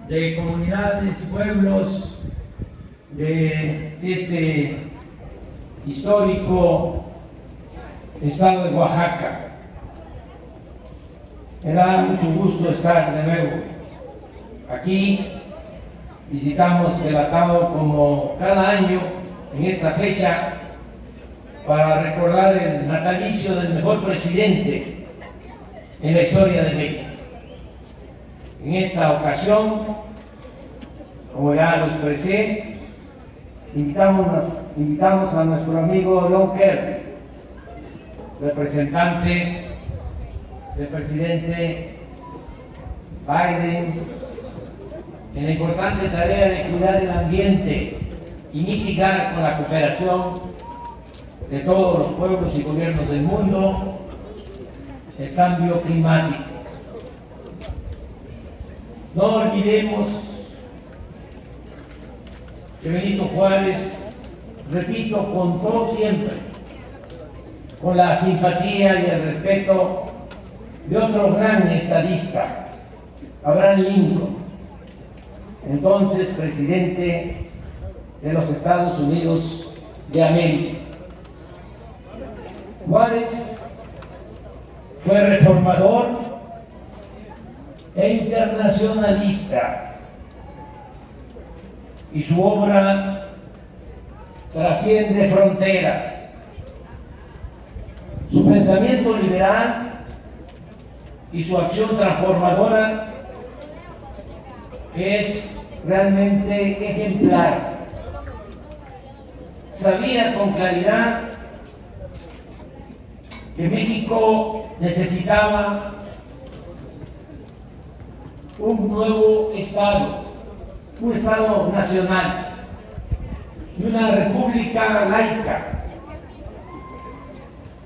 de comunidades, pueblos de este histórico estado de Oaxaca. Me da mucho gusto estar de nuevo aquí. Visitamos Guelatao como cada año en esta fecha para recordar el natalicio del mejor presidente en la historia de México. En esta ocasión, como ya lo expresé, invitamos a nuestro amigo John Kerry, representante del presidente Biden, en la importante tarea de cuidar el ambiente y mitigar con la cooperación de todos los pueblos y gobiernos del mundo el cambio climático. No olvidemos que Benito Juárez, repito, contó siempre con la simpatía y el respeto de otro gran estadista, Abraham Lincoln, entonces presidente de los Estados Unidos de América. Juárez fue reformador e internacionalista, y su obra trasciende fronteras. Su pensamiento liberal y su acción transformadora es realmente ejemplar. Sabía con claridad que México necesitaba un nuevo Estado, un Estado nacional y una república laica,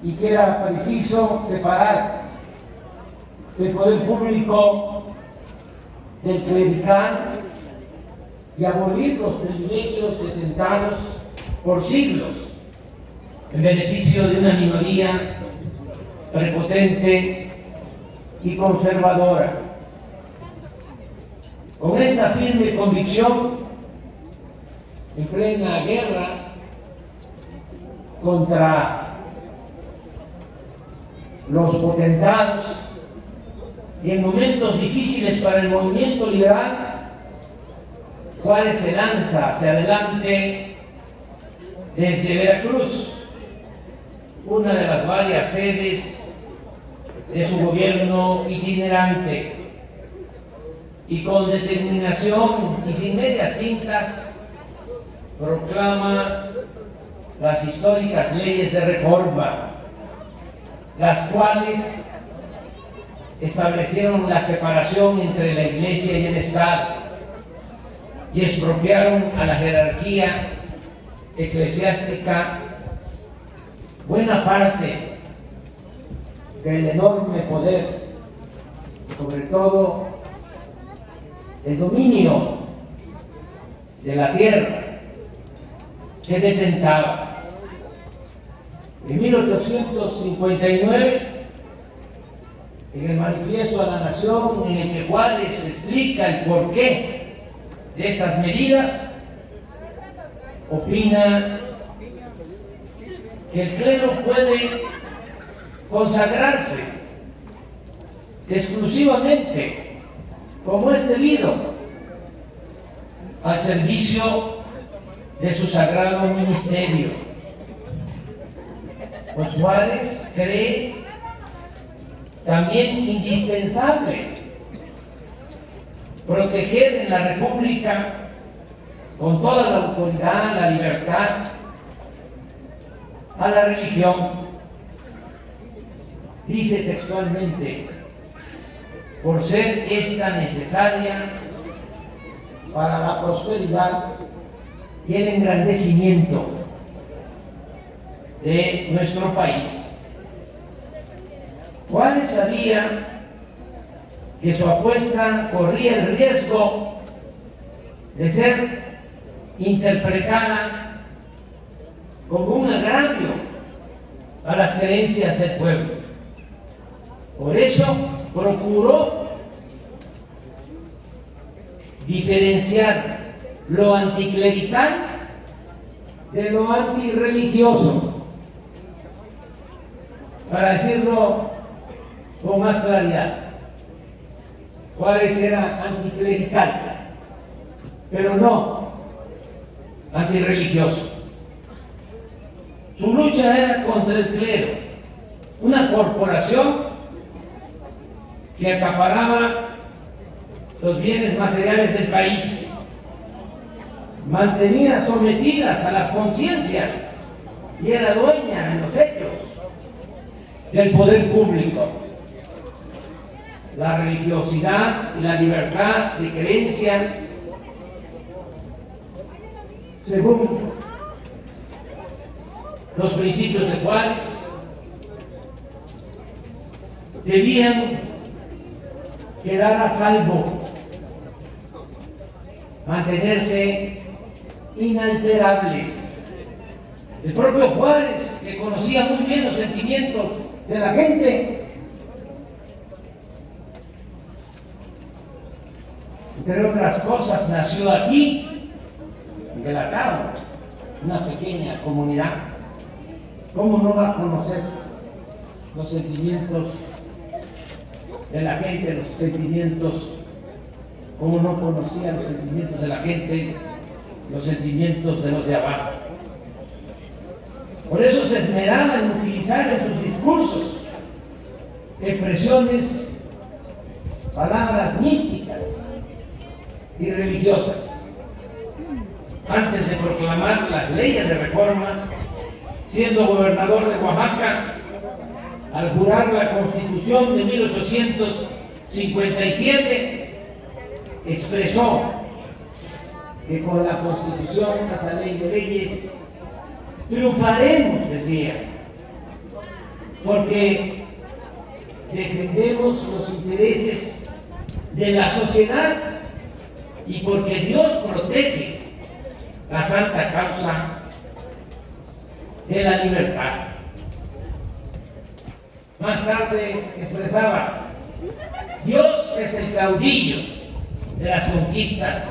y que era preciso separar el poder público del clerical y abolir los privilegios detentados por siglos en beneficio de una minoría prepotente y conservadora. Con esta firme convicción, en plena guerra contra los potentados y en momentos difíciles para el movimiento liberal, Juárez se lanza hacia adelante desde Veracruz, una de las varias sedes de su gobierno itinerante, y con determinación y sin medias tintas proclama las históricas leyes de reforma, las cuales establecieron la separación entre la Iglesia y el Estado y expropiaron a la jerarquía eclesiástica buena parte del enorme poder, sobre todo el dominio de la tierra que detentaba. En 1859, en el Manifiesto a la Nación, en el que Juárez explica el porqué de estas medidas, opina que el clero puede consagrarse exclusivamente, como es debido, al servicio de su sagrado ministerio. Pues Juárez cree también indispensable proteger en la República con toda la autoridad, la libertad, a la religión. Dice textualmente: por ser esta necesaria para la prosperidad y el engrandecimiento de nuestro país. Juárez sabía que su apuesta corría el riesgo de ser interpretada como un agravio a las creencias del pueblo. Por eso procuró diferenciar lo anticlerical de lo antirreligioso, para decirlo con más claridad. Juárez era anticlerical, pero no antirreligioso. Su lucha era contra el clero, una corporación que acaparaba los bienes materiales del país, mantenía sometidas a las conciencias y era dueña en los hechos del poder público. La religiosidad y la libertad de creencia, según los principios de Juárez, debían quedar a salvo, mantenerse inalterables. El propio Juárez, que conocía muy bien los sentimientos de la gente, entre otras cosas, nació aquí, en Guelatao, una pequeña comunidad. ¿Cómo no va a conocer los sentimientos de la gente, los sentimientos? ¿Cómo no conocía los sentimientos de la gente, los sentimientos de los de abajo? Por eso se esmeraba en utilizar en sus discursos expresiones, palabras místicas y religiosas. Antes de proclamar las leyes de reforma, siendo gobernador de Oaxaca, al jurar la Constitución de 1857, expresó que con la Constitución, esa ley de leyes, triunfaremos, decía, porque defendemos los intereses de la sociedad y porque Dios protege la santa causa de la libertad. Más tarde expresaba: Dios es el caudillo de las conquistas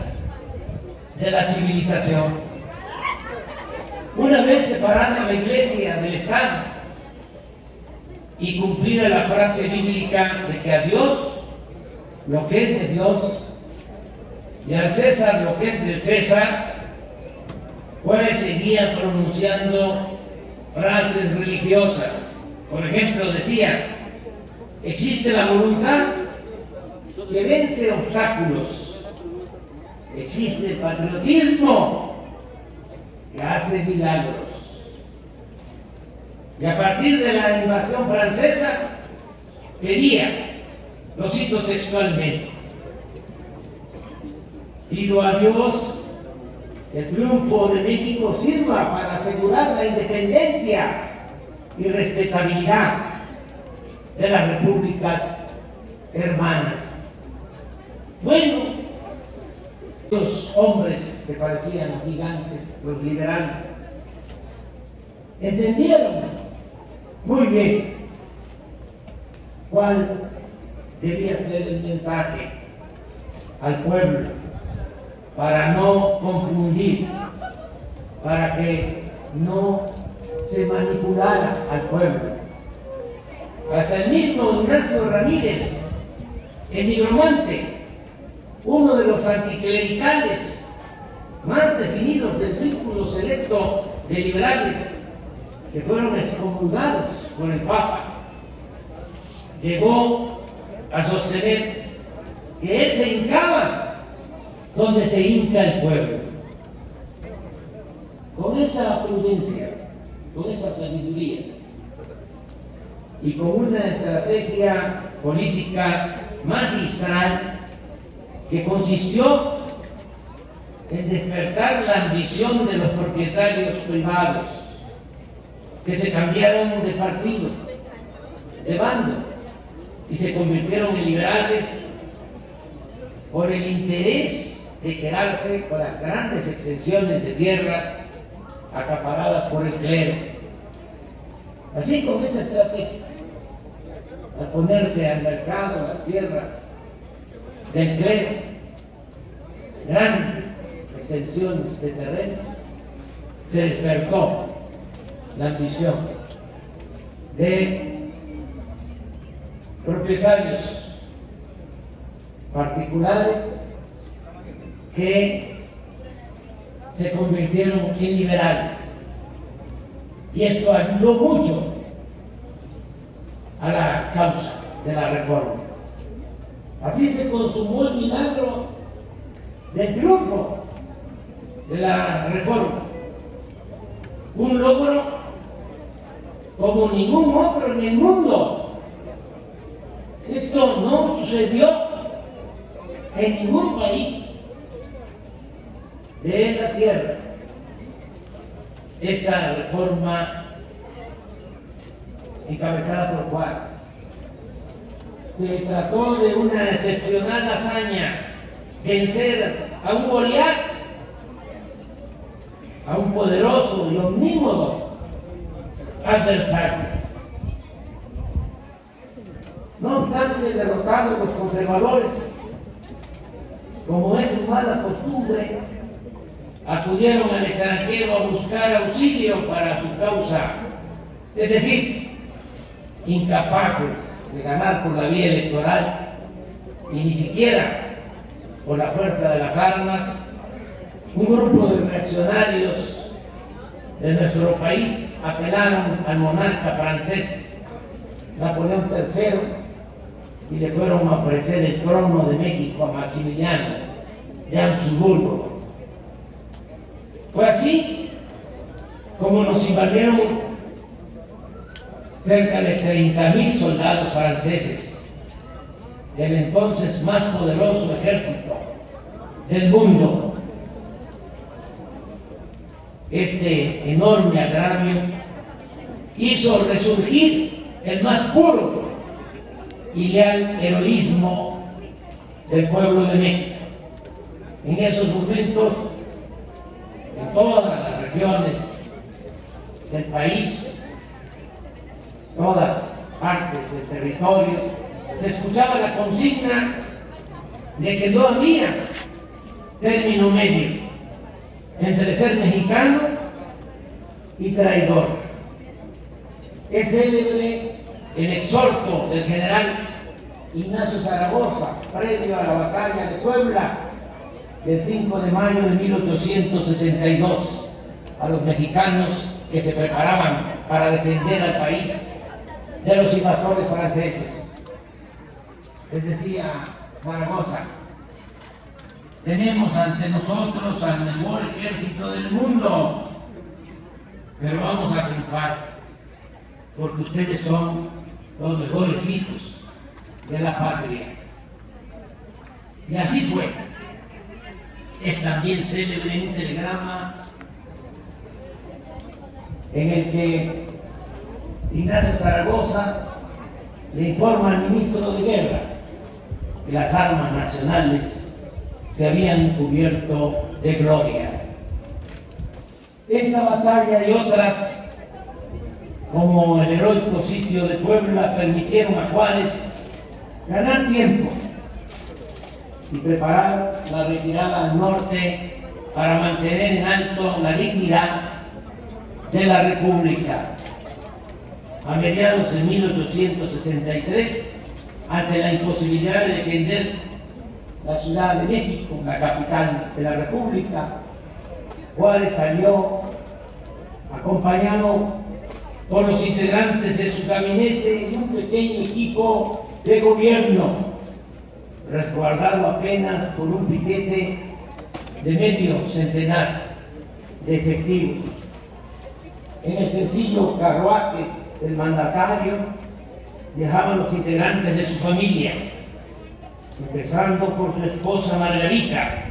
de la civilización. Una vez separada la Iglesia del Estado y cumplida la frase bíblica de que a Dios lo que es de Dios y al César lo que es del César, Juárez seguía pronunciando frases religiosas. Por ejemplo, decía: existe la voluntad que vence obstáculos, existe el patriotismo que hace milagros. Y a partir de la invasión francesa, pedía, lo cito textualmente: pido a Dios que el triunfo de México sirva para asegurar la independencia y respetabilidad de las repúblicas hermanas. Bueno, los hombres que parecían gigantes, los liberales, entendieron muy bien cuál debía ser el mensaje al pueblo, para no confundir, para que no se manipulara al pueblo. Hasta el mismo Ignacio Ramírez, el nigromante, uno de los anticlericales más definidos del círculo selecto de liberales que fueron excomulgados por el Papa, llegó a sostener que él se hincaba donde se hinca el pueblo. Con esa prudencia, con esa sabiduría y con una estrategia política magistral que consistió en despertar la ambición de los propietarios privados, que se cambiaron de partido, de bando, y se convirtieron en liberales por el interés de quedarse con las grandes extensiones de tierras acaparadas por el clero. Así, con esa estrategia, al ponerse al mercado las tierras del clero, grandes extensiones de terreno, se despertó la ambición de propietarios particulares que se convirtieron en liberales. Y esto ayudó mucho a la causa de la reforma. Así se consumó el milagro del triunfo de la reforma. Un logro como ningún otro en el mundo. Esto no sucedió en ningún país de la tierra. Esta reforma encabezada por Juárez se trató de una excepcional hazaña, vencer a un Goliat, a un poderoso y omnímodo adversario. No obstante, derrotados los conservadores, como es su mala costumbre, acudieron al extranjero a buscar auxilio para su causa, es decir, incapaces de ganar por la vía electoral y ni siquiera por la fuerza de las armas. Un grupo de reaccionarios de nuestro país apelaron al monarca francés Napoleón III y le fueron a ofrecer el trono de México a Maximiliano de Habsburgo. Fue así como nos invadieron cerca de 30,000 soldados franceses del entonces más poderoso ejército del mundo. Este enorme agravio hizo resurgir el más puro y leal heroísmo del pueblo de México. En esos momentos, en todas las regiones del país, todas partes del territorio, se escuchaba la consigna de que no había término medio entre ser mexicano y traidor. Es célebre el exhorto del general Ignacio Zaragoza previo a la batalla de Puebla del 5 de mayo de 1862 a los mexicanos que se preparaban para defender al país de los invasores franceses. Les decía Zaragoza: tenemos ante nosotros al mejor ejército del mundo, pero vamos a triunfar porque ustedes son los mejores hijos de la patria. Y así fue. Es también célebre un telegrama en el que Ignacio Zaragoza le informa al ministro de Guerra que las armas nacionales se habían cubierto de gloria. Esta batalla y otras, como el heroico sitio de Puebla, permitieron a Juárez ganar tiempo y preparar la retirada al norte para mantener en alto la dignidad de la República. A mediados de 1863, ante la imposibilidad de defender la Ciudad de México, la capital de la República, Juárez salió acompañado por los integrantes de su gabinete y un pequeño equipo de gobierno, resguardado apenas por un piquete de medio centenar de efectivos. En el sencillo carruaje del mandatario viajaban los integrantes de su familia, empezando por su esposa Margarita,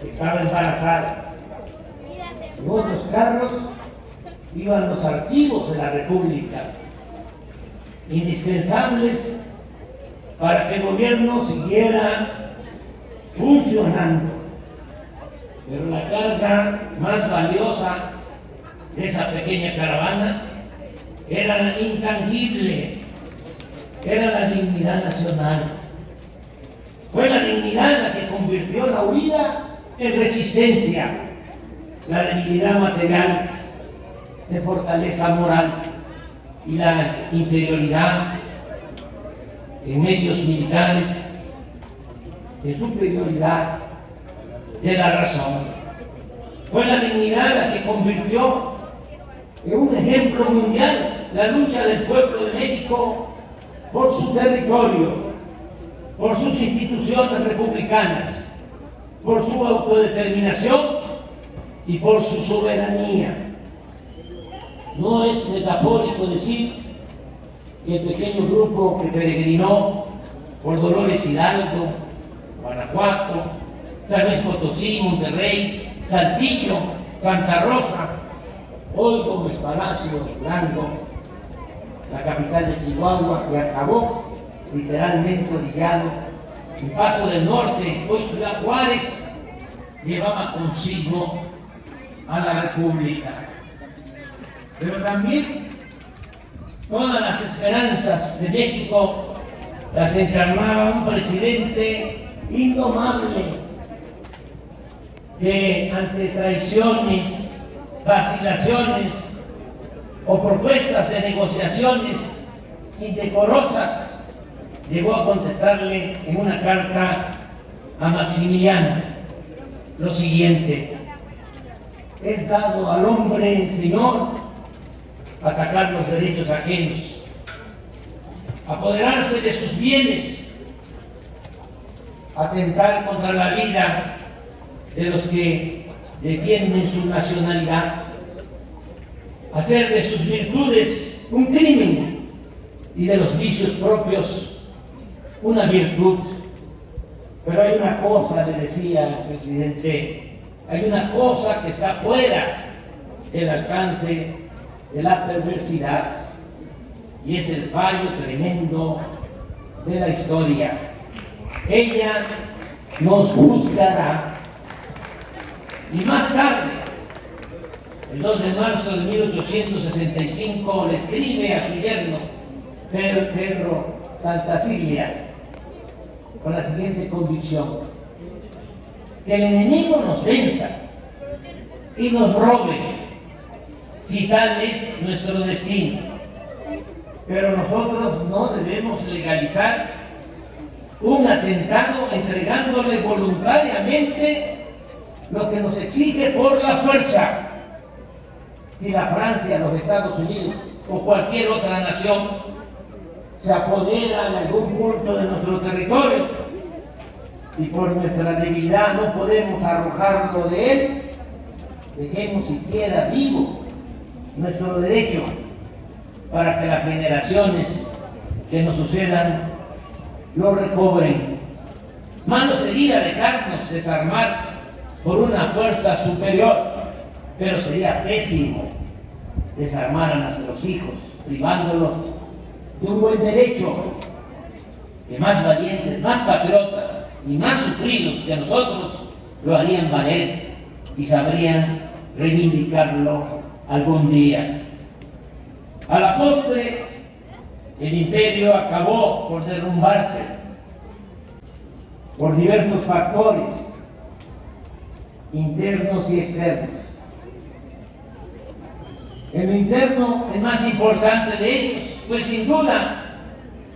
que estaba embarazada. En otros carros iban los archivos de la República, indispensables para que el gobierno siguiera funcionando. Pero la carga más valiosa de esa pequeña caravana era intangible, era la dignidad nacional. Fue la dignidad la que convirtió la huida en resistencia, la debilidad material, en fortaleza moral y la inferioridad en medios militares, en superioridad de la razón. Fue la dignidad la que convirtió en un ejemplo mundial la lucha del pueblo de México por su territorio, por sus instituciones republicanas, por su autodeterminación y por su soberanía. No es metafórico decir que el pequeño grupo que peregrinó por Dolores Hidalgo, Guanajuato, San Luis Potosí, Monterrey, Saltillo, Santa Rosa, hoy Gómez Palacio, Durango, la capital de Chihuahua, que acabó literalmente orillado, en Paso del Norte, hoy Ciudad Juárez, llevaba consigo a la República. Pero también todas las esperanzas de México las encarnaba un presidente indomable que ante traiciones, vacilaciones o propuestas de negociaciones indecorosas llegó a contestarle en una carta a Maximiliano lo siguiente: es dado al hombre, Señor, atacar los derechos ajenos, apoderarse de sus bienes, atentar contra la vida de los que defienden su nacionalidad, hacer de sus virtudes un crimen y de los vicios propios una virtud. Pero hay una cosa, le decía el presidente, hay una cosa que está fuera del alcance de la perversidad, y es el fallo tremendo de la historia. Ella nos juzgará. Y más tarde, el 2 de marzo de 1865, le escribe a su yerno, Pedro Santacilia, con la siguiente convicción: que el enemigo nos venza y nos robe, si tal es nuestro destino. Pero nosotros no debemos legalizar un atentado entregándole voluntariamente lo que nos exige por la fuerza. Si la Francia, los Estados Unidos o cualquier otra nación se apodera en algún punto de nuestro territorio y por nuestra debilidad no podemos arrojarlo de él, dejemos siquiera vivo nuestro derecho para que las generaciones que nos sucedan lo recobren. Malo sería dejarnos desarmar por una fuerza superior, pero sería pésimo desarmar a nuestros hijos, privándolos de un buen derecho que más valientes, más patriotas y más sufridos que nosotros lo harían valer y sabrían reivindicarlo algún día. A la postre, el imperio acabó por derrumbarse por diversos factores internos y externos. En lo interno, el más importante de ellos fue sin duda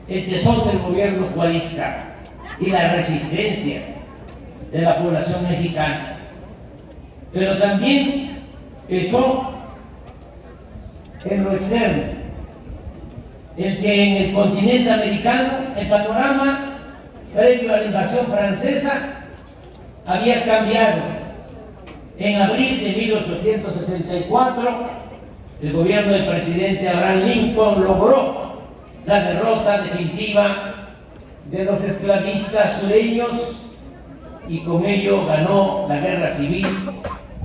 el tesón del gobierno juarista y la resistencia de la población mexicana. Pero también pesó en lo externo, el que en el continente americano el panorama previo a la invasión francesa había cambiado. En abril de 1864, el gobierno del presidente Abraham Lincoln logró la derrota definitiva de los esclavistas sureños y con ello ganó la guerra civil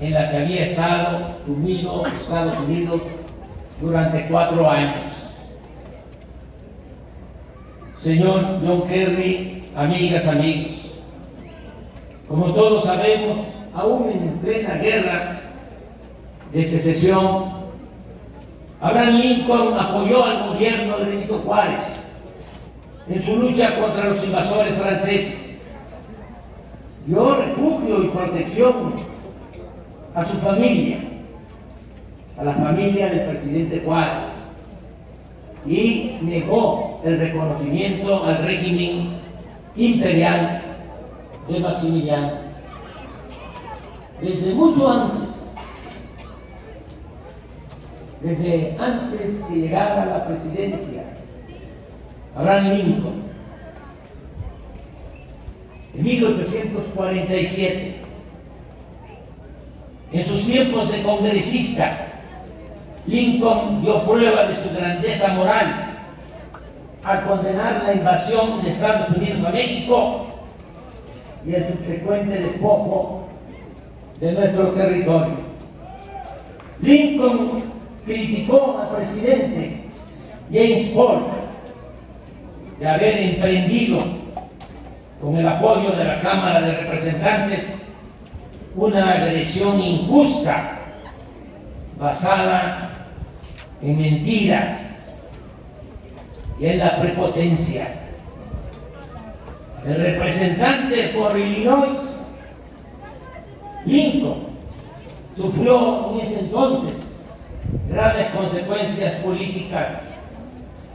en la que había estado sumido Estados Unidos durante 4 años. Señor John Kerry, amigas, amigos, como todos sabemos, aún en plena guerra de secesión, Abraham Lincoln apoyó al gobierno de Benito Juárez en su lucha contra los invasores franceses. dio refugio y protección a su familia, a la familia del presidente Juárez, y negó el reconocimiento al régimen imperial de Maximiliano. Desde mucho antes, desde antes que llegara a la presidencia Abraham Lincoln, en 1847, en sus tiempos de congresista, Lincoln dio prueba de su grandeza moral al condenar la invasión de Estados Unidos a México y el subsecuente despojo de nuestro territorio. Lincoln criticó al presidente James Polk de haber emprendido, con el apoyo de la Cámara de Representantes, una agresión injusta basada en mentiras y en la prepotencia. El representante por Illinois, Lincoln, sufrió en ese entonces graves consecuencias políticas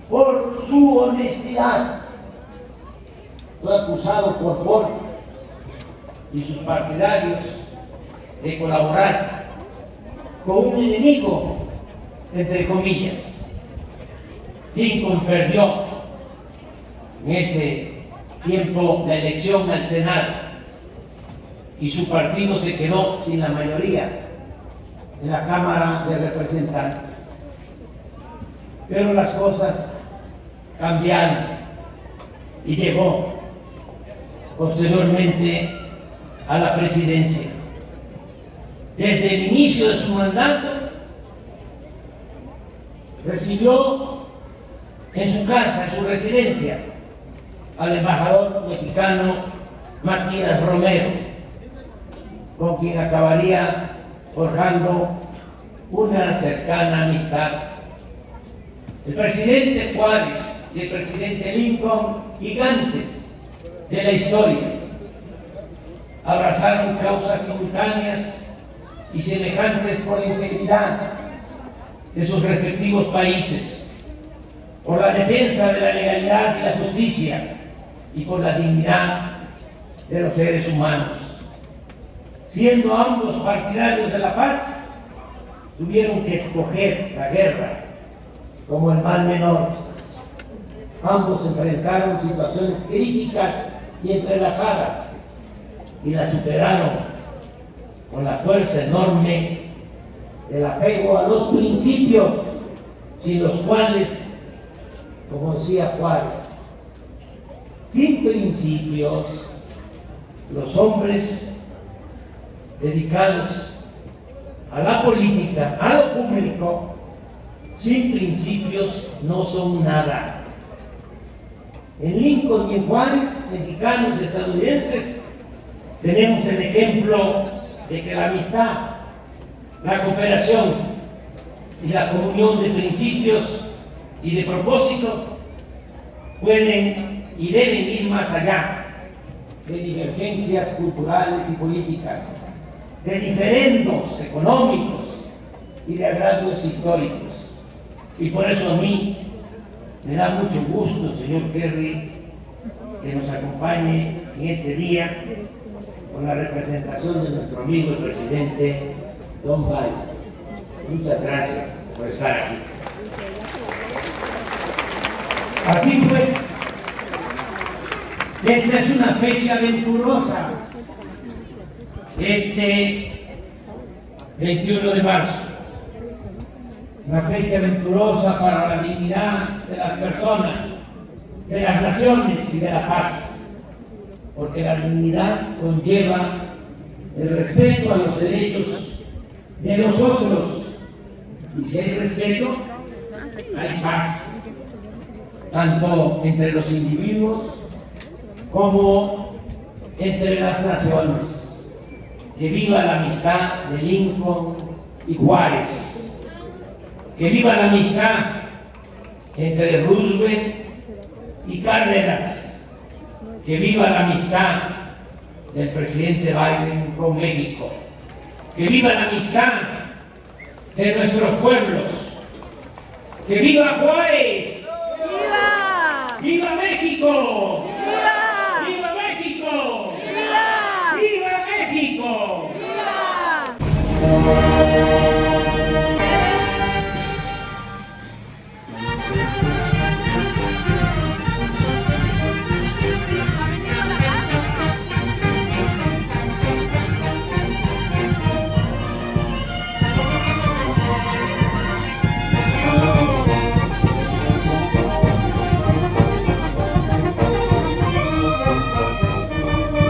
por su honestidad. Fue acusado por Polk y sus partidarios de colaborar con un enemigo, entre comillas. Lincoln perdió en ese tiempo la elección al Senado y su partido se quedó sin la mayoría en la Cámara de Representantes. Pero las cosas cambiaron y llegó posteriormente a la presidencia. Desde el inicio de su mandato, recibió en su casa, en su residencia, al embajador mexicano Matías Romero, con quien acabaría forjando una cercana amistad. El presidente Juárez y el presidente Lincoln, gigantes de la historia, abrazaron causas simultáneas y semejantes por la integridad de sus respectivos países, por la defensa de la legalidad y la justicia y por la dignidad de los seres humanos. Siendo ambos partidarios de la paz, tuvieron que escoger la guerra como el mal menor. Ambos enfrentaron situaciones críticas y entrelazadas y las superaron con la fuerza enorme del apego a los principios, sin los cuales, como decía Juárez, sin principios, los hombres dedicados a la política, a lo público, sin principios no son nada. En Lincoln y en Juárez, mexicanos y estadounidenses, tenemos el ejemplo de que la amistad, la cooperación y la comunión de principios y de propósito pueden y deben ir más allá de divergencias culturales y políticas, de diferendos económicos y de agravios históricos. Y por eso a mí me da mucho gusto, señor Kerry, que nos acompañe en este día con la representación de nuestro amigo el presidente Don Biden. Muchas gracias por estar aquí. Así pues, esta es una fecha venturosa, este 21 de marzo. Una fecha venturosa para la dignidad de las personas, de las naciones y de la paz, porque la dignidad conlleva el respeto a los derechos de los otros, y si hay respeto, hay paz, tanto entre los individuos como entre las naciones. Que viva la amistad de Lincoln y Juárez. Que viva la amistad entre Roosevelt y Cárdenas. Que viva la amistad del presidente Biden con México. Que viva la amistad de nuestros pueblos. ¡Que viva Juárez! ¡Viva! ¡Viva México! ¡Viva! ¡Viva México! ¡Viva! ¡Viva México! ¡Viva!